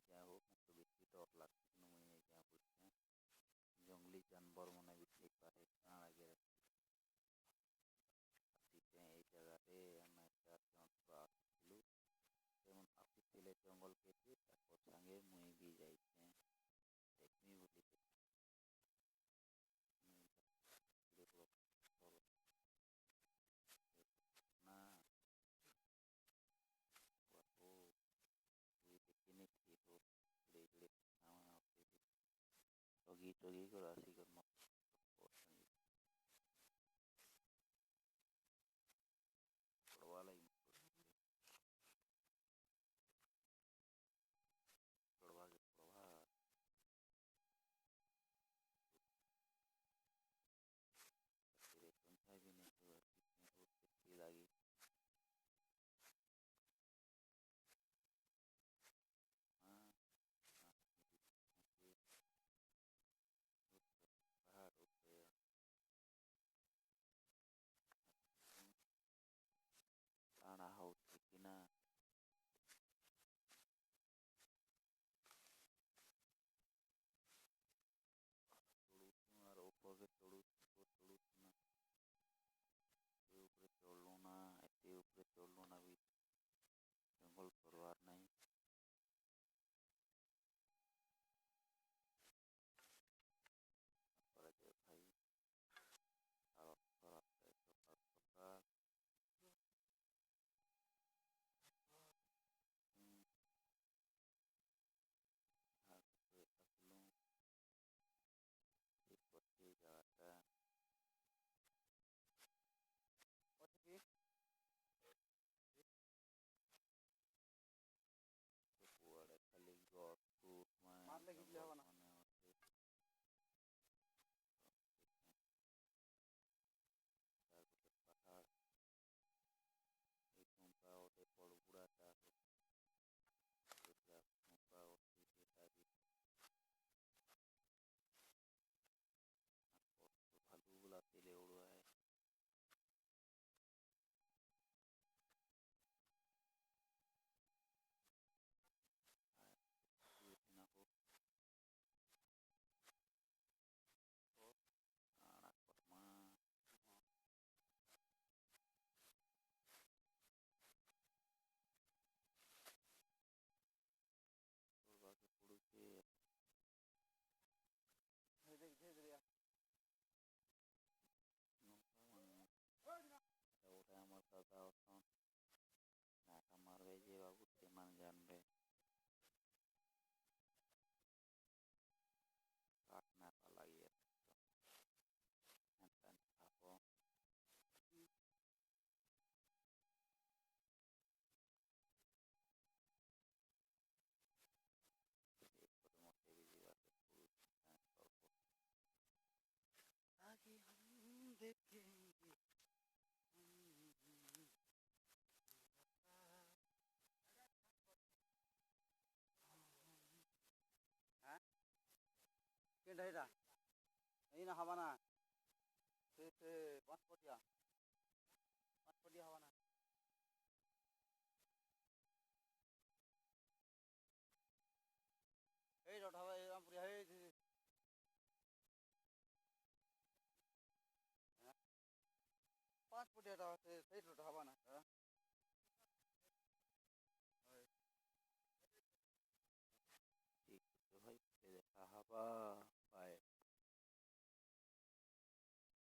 जाए हो मुझे बेसी डर लगती कि मुझे नहीं जाए बुझे जंगली जानवर मैंने भी ठीक पारे कहाँ लगे रहती हैं एक जगह रे मैं चार जन आसलु যেমন আসিছিলে জঙ্গল কেটে তারপর সাঙ্গে মুই भी যাইছে দেখবি বলি না ও তুই দেখিনি ঠিক ও দেখলে আমার টগি টগি করে আসি কর पड़वा लाई पड़वा के पड़वा तेरे पंचाय भी नहीं हुआ कितने रोज देखी लगी हाँ पहाड़ ऊपर आना हो कि ना चढ़ू और ऊपर के चढ़ू ना ऊपर चढ़लू ना एते ऊपर चढ़लू ना भी जंगल परवार नहीं पर भाई और पता असलू एक बच्चे जाता तो पुआड़े खाली गौर टूट माने होते पहाड़ एक मुंपा होते पड़गुड़ा था मुंपा होती थी तारी भालू बुलाते ले उड़वा है ना हो anak perma berbagai produksi nungkaman ada orang yang tahu kan nah kamar beje bagus teman janbe karena lagi ya nanti apa ketemu TV lagi lagi हम देखेंगे हाँ क्या डहेरा नहीं ना हवा ना से पाँच पटिया हवा ना এই রট হওয়া এরকম পুরি হয়ে পাঁচ ফুটিয়াটা আছে সেই রট হবা না ঠিক আছে ভাই দেখা হবা